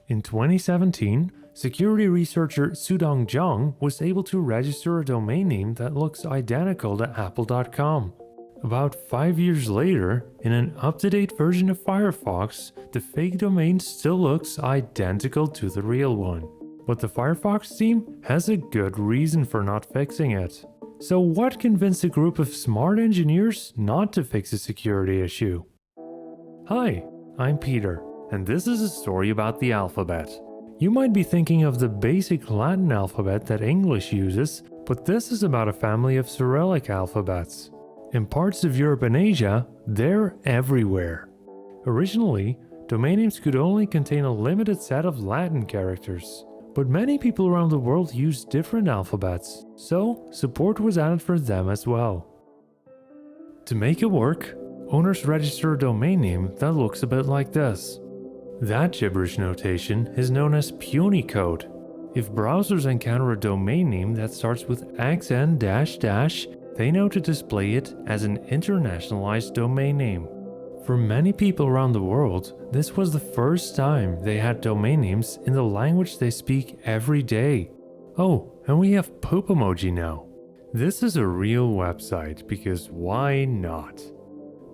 In 2017, security researcher Sudong Zhang was able to register a domain name that looks identical to apple.com. About 5 years later, in an up-to-date version of Firefox, the fake domain still looks identical to the real one. But the Firefox team has a good reason for not fixing it. So what convinced a group of smart engineers not to fix a security issue? Hi, I'm Peter, and this is a story about the alphabet. You might be thinking of the basic Latin alphabet that English uses, but this is about a family of Cyrillic alphabets. In parts of Europe and Asia, they're everywhere. Originally, domain names could only contain a limited set of Latin characters, but many people around the world use different alphabets, so support was added for them as well. To make it work, owners register a domain name that looks a bit like this. That gibberish notation is known as Punycode. If browsers encounter a domain name that starts with xn-, they know to display it as an internationalized domain name. For many people around the world, this was the first time they had domain names in the language they speak every day. Oh, and we have poop emoji now. This is a real website because why not?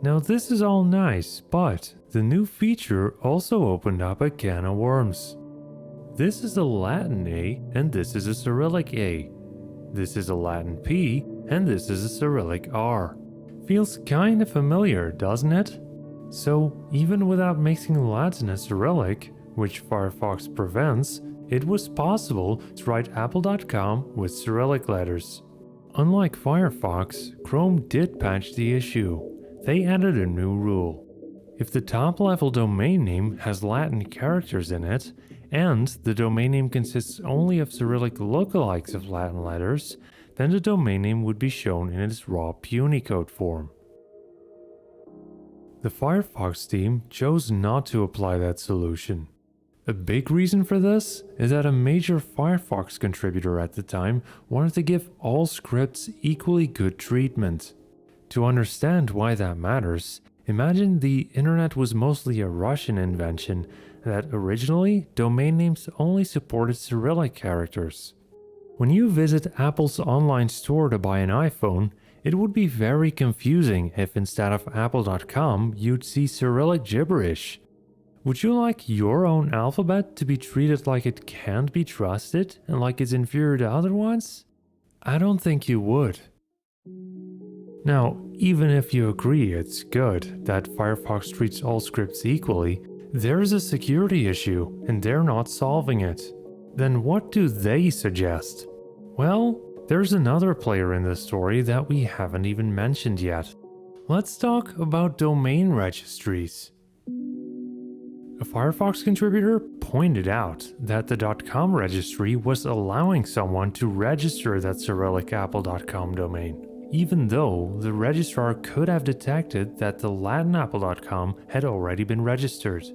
Now this is all nice, but the new feature also opened up a can of worms. This is a Latin A and this is a Cyrillic A. This is a Latin P and this is a Cyrillic R. Feels kinda familiar, doesn't it? So, even without mixing Latin and Cyrillic, which Firefox prevents, it was possible to write apple.com with Cyrillic letters. Unlike Firefox, Chrome did patch the issue. They added a new rule. If the top-level domain name has Latin characters in it, and the domain name consists only of Cyrillic lookalikes of Latin letters, then the domain name would be shown in its raw Punycode form. The Firefox team chose not to apply that solution. A big reason for this is that a major Firefox contributor at the time wanted to give all scripts equally good treatment. To understand why that matters, imagine the internet was mostly a Russian invention, that originally domain names only supported Cyrillic characters. When you visit Apple's online store to buy an iPhone, it would be very confusing if instead of apple.com you'd see Cyrillic gibberish. Would you like your own alphabet to be treated like it can't be trusted and like it's inferior to other ones? I don't think you would. Now, even if you agree it's good that Firefox treats all scripts equally, there's a security issue and they're not solving it. Then what do they suggest? Well, there's another player in this story that we haven't even mentioned yet. Let's talk about domain registries. A Firefox contributor pointed out that the .com registry was allowing someone to register that Cyrillic apple.com domain, even though the registrar could have detected that the Latin apple.com had already been registered.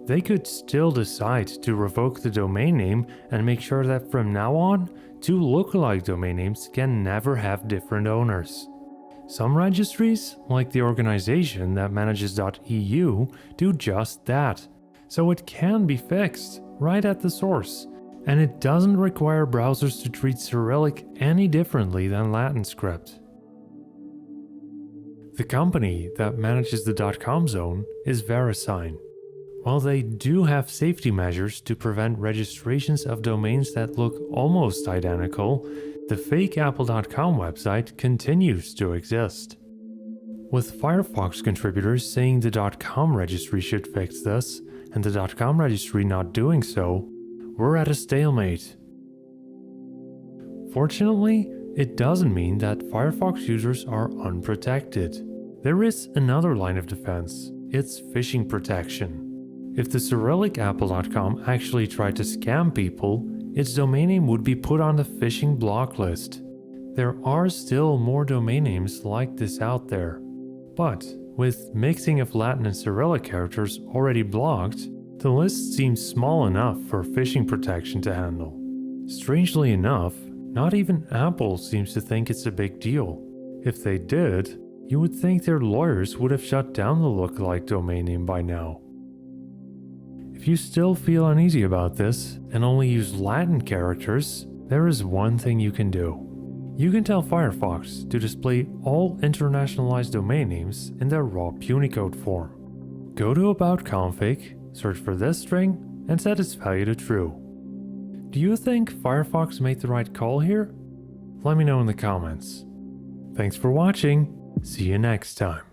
They could still decide to revoke the domain name and make sure that from now on, two lookalike domain names can never have different owners. Some registries, like the organization that manages .eu, do just that, so it can be fixed right at the source, and it doesn't require browsers to treat Cyrillic any differently than Latin script. The company that manages the .com zone is VeriSign. While they do have safety measures to prevent registrations of domains that look almost identical, the fake apple.com website continues to exist. With Firefox contributors saying the .com registry should fix this, and the .com registry not doing so, we're at a stalemate. Fortunately, it doesn't mean that Firefox users are unprotected. There is another line of defense. It's phishing protection. If the Cyrillic apple.com actually tried to scam people, its domain name would be put on the phishing block list. There are still more domain names like this out there. But with mixing of Latin and Cyrillic characters already blocked, the list seems small enough for phishing protection to handle. Strangely enough, not even Apple seems to think it's a big deal. If they did, you would think their lawyers would have shut down the lookalike domain name by now. If you still feel uneasy about this and only use Latin characters, there is one thing you can do. You can tell Firefox to display all internationalized domain names in their raw Punycode form. Go to About Config, search for this string, and set its value to true. Do you think Firefox made the right call here? Let me know in the comments. Thanks for watching, see you next time.